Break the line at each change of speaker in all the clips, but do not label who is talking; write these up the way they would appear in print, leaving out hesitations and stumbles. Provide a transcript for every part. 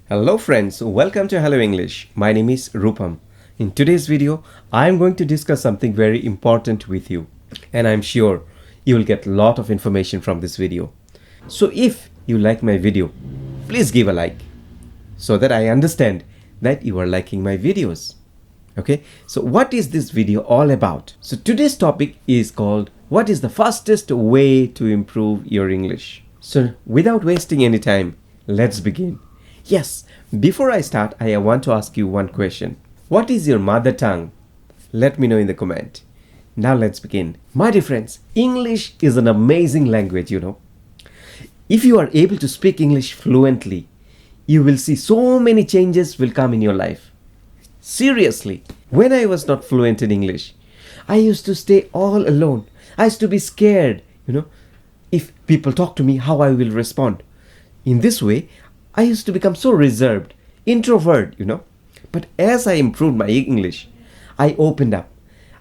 Hello friends, welcome to Hello English. My name is Rupam. In today's video, I am going to discuss something very important with you, and I'm sure you will get a lot of information from this video. So if you like my video, please give a like so that I understand that you are liking my videos. Okay, so what is this video all about? So today's topic is called what is the fastest way to improve your English? So without wasting any time, let's begin. Yes, before I start, I want to ask you one question. What is your mother tongue? Let me know in the comment. Now let's begin. My dear friends, English is an amazing language, If you are able to speak English fluently, you will see so many changes will come in your life. Seriously, when I was not fluent in English, I used to stay all alone. I used to be scared, if people talk to me, how I will respond. In this way, I used to become so reserved, introvert, But as I improved my English, I opened up.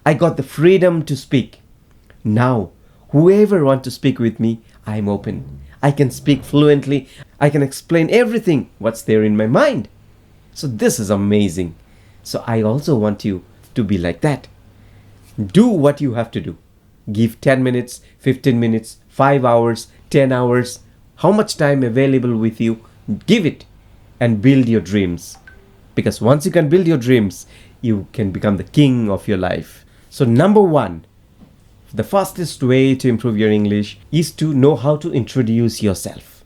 I got the freedom to speak. Now, whoever wants to speak with me, I'm open. I can speak fluently. I can explain everything what's there in my mind. So this is amazing. So I also want you to be like that. Do what you have to do. Give 10 minutes, 15 minutes, 5 hours, 10 hours. How much time available with you? Give it and build your dreams. Because once you can build your dreams, you can become the king of your life. So number one, the fastest way to improve your English is to know how to introduce yourself.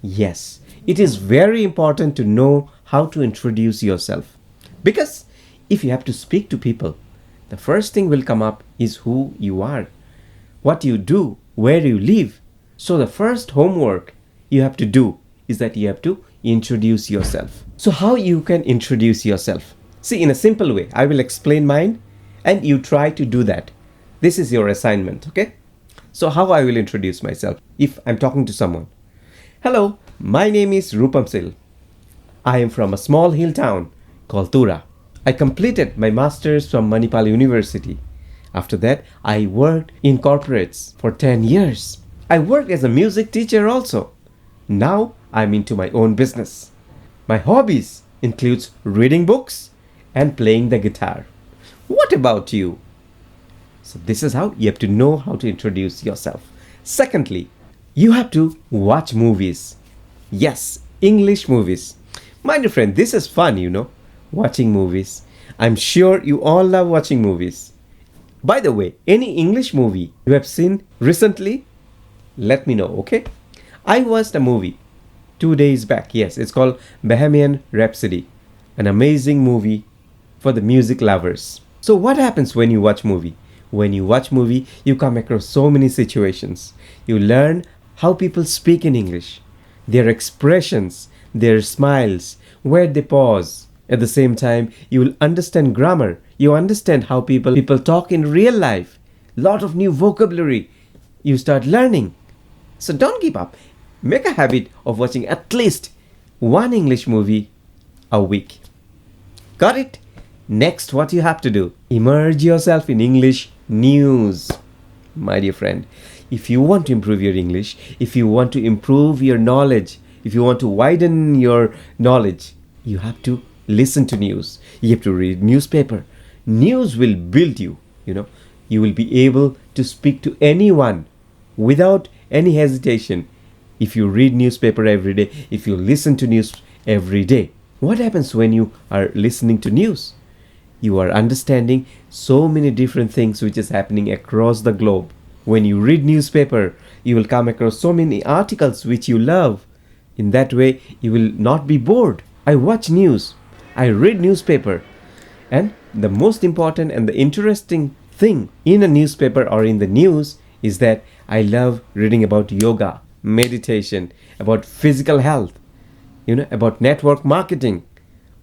Yes, it is very important to know how to introduce yourself. Because if you have to speak to people, the first thing will come up is who you are, what you do, where you live. So the first homework you have to do is that you have to introduce yourself. So how you can introduce yourself? See, in a simple way, I will explain mine and you try to do that. This is your assignment, okay? So how I will introduce myself if I'm talking to someone. Hello, my name is Rupam Sil. I am from a small hill town called Tura. I completed my master's from Manipal University. After that, I worked in corporates for 10 years. I worked as a music teacher also. Now I'm into my own business. My hobbies includes reading books and playing the guitar. What about you? So this is how you have to know how to introduce yourself. Secondly, you have to watch movies. Yes, English movies. My dear friend, this is fun, watching movies. I'm sure you all love watching movies. By the way, any English movie you have seen recently, let me know, okay? I watched a movie 2 days back. Yes, it's called Bohemian Rhapsody, an amazing movie for the music lovers. So what happens when you watch movie? When you watch movie, you come across so many situations. You learn how people speak in English, their expressions, their smiles, where they pause. At the same time, you will understand grammar. You understand how people talk in real life. Lot of new vocabulary you start learning. So don't give up. Make a habit of watching at least one English movie a week. Got it? Next, what you have to do? Immerse yourself in English news. My dear friend, if you want to improve your English, if you want to improve your knowledge, if you want to widen your knowledge, you have to listen to news. You have to read newspaper. News will build you, You will be able to speak to anyone without any hesitation. If you read newspaper every day, if you listen to news every day, what happens when you are listening to news? You are understanding so many different things which is happening across the globe. When you read newspaper, you will come across so many articles which you love. In that way, you will not be bored. I watch news. I read newspaper. And the most important and the interesting thing in a newspaper or in the news is that I love reading about yoga, meditation, about physical health, about network marketing.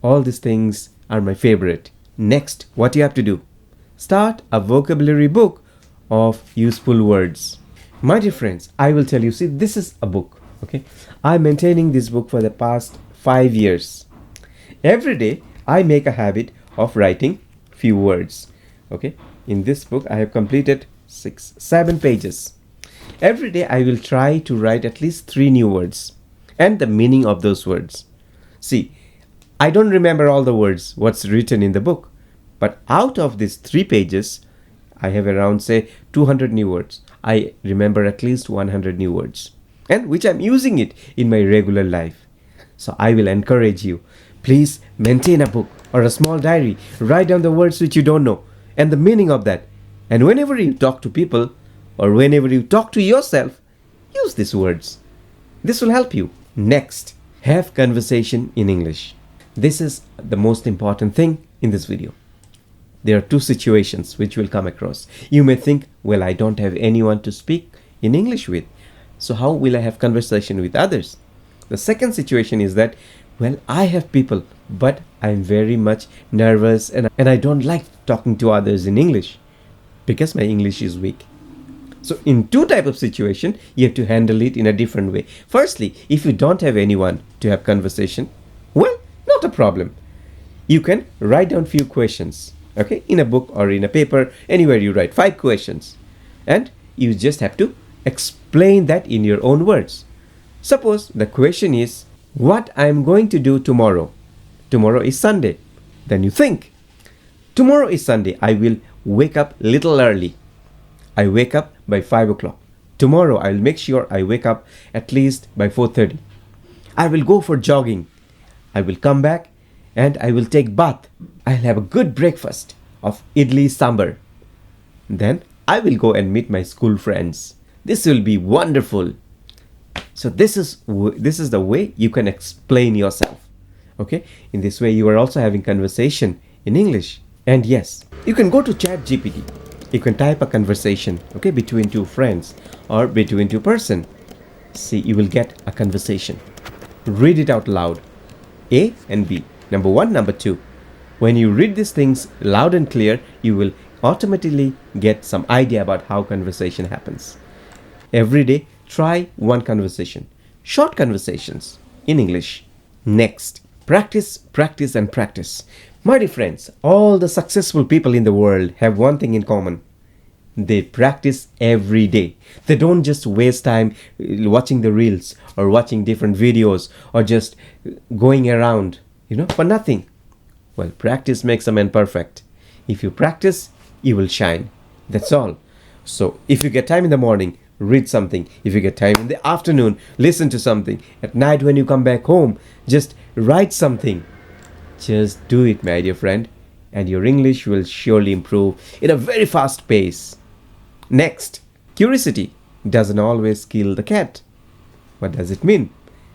All these things are my favorite. Next, what you have to do? Start a vocabulary book of useful words. My dear friends, I will tell you, see, this is a book, okay? I'm maintaining this book for the past 5 years. Every day, I make a habit of writing few words, okay? In this book, I have completed 7 pages. Every day I will try to write at least 3 new words and the meaning of those words. See, I don't remember all the words, what's written in the book. But out of these 3 pages, I have around, say, 200 new words. I remember at least 100 new words, and which I'm using it in my regular life. So I will encourage you, please maintain a book or a small diary. Write down the words which you don't know and the meaning of that. And whenever you talk to people or whenever you talk to yourself, use these words. This will help you. Next, have conversation in English. This is the most important thing in this video. There are 2 situations which will come across. You may think, well, I don't have anyone to speak in English with, so how will I have conversation with others? The second situation is that, well, I have people, but I'm very much nervous and I don't like talking to others in English because my English is weak. So in 2 type of situation, you have to handle it in a different way. Firstly, if you don't have anyone to have conversation, well, not a problem. You can write down few questions, okay, in a book or in a paper, anywhere you write 5 questions. And you just have to explain that in your own words. Suppose the question is, what I'm going to do tomorrow. Tomorrow is Sunday. Then you think, tomorrow is Sunday. I will wake up little early. I wake up by 5 o'clock. Tomorrow I'll make sure I wake up at least by 4:30. I will go for jogging. I will come back and I will take bath. I'll have a good breakfast of idli sambar. Then I will go and meet my school friends. This will be wonderful. So this is the way you can explain yourself. Okay? In this way you are also having conversation in English. And yes, you can go to ChatGPT. You can type a conversation, okay, between 2 friends or between 2 person. See, you will get a conversation. Read it out loud. A and B. Number 1, number 2. When you read these things loud and clear, you will automatically get some idea about how conversation happens. Every day, try 1 conversation. Short conversations in English. Next, practice, practice and practice. My dear friends, all the successful people in the world have one thing in common. They practice every day. They don't just waste time watching the reels or watching different videos or just going around, for nothing. Well, practice makes a man perfect. If you practice, you will shine. That's all. So if you get time in the morning, read something. If you get time in the afternoon, listen to something. At night when you come back home, just write something. Just do it, my dear friend, and your English will surely improve in a very fast pace. Next, curiosity doesn't always kill the cat. What does it mean?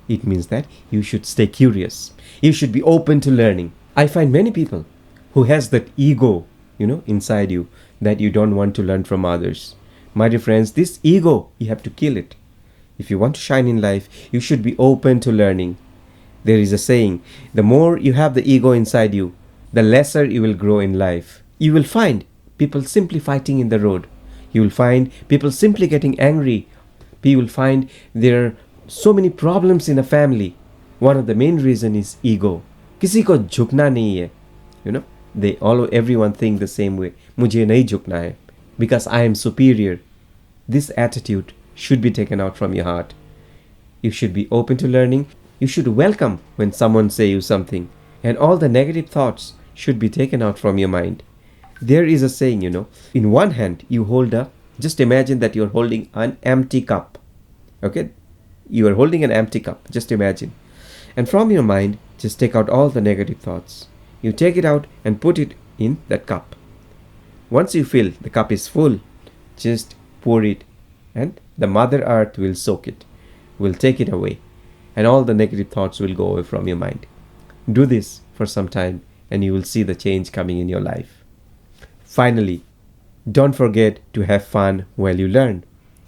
It means that you should stay curious. You should be open to learning. I find many people who has that ego, inside you that you don't want to learn from others. My dear friends, this ego, you have to kill it. If you want to shine in life, you should be open to learning. There is a saying, the more you have the ego inside you, the lesser you will grow in life. You will find people simply fighting in the road. You will find people simply getting angry. You will find there are so many problems in a family. One of the main reason is ego. किसी को झुकना नहीं है. Everyone think the same way. मुझे नहीं झुकना है. Because I am superior. This attitude should be taken out from your heart. You should be open to learning. You should welcome when someone say you something. And all the negative thoughts should be taken out from your mind. There is a saying, in one hand you hold just imagine that you're holding an empty cup. Okay? You are holding an empty cup. Just imagine. And from your mind, just take out all the negative thoughts. You take it out and put it in that cup. Once you feel the cup is full, just pour it and the Mother Earth will soak it, will take it away, and all the negative thoughts will go away from your mind. Do this for some time and you will see the change coming in your life. Finally, don't forget to have fun while you learn.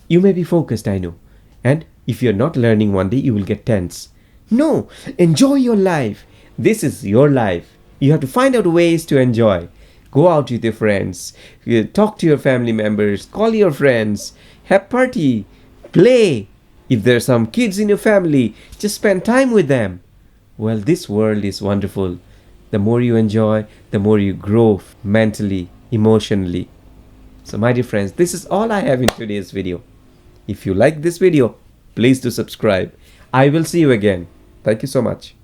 You may be focused, I know, and if you're not learning one day, you will get tense. No, enjoy your life. This is your life. You have to find out ways to enjoy. Go out with your friends, talk to your family members, call your friends, have party, play. If there are some kids in your family, just spend time with them. Well, this world is wonderful. The more you enjoy, the more you grow mentally, emotionally. So my dear friends, this is all I have in today's video. If you like this video, please do subscribe. I will see you again. Thank you so much.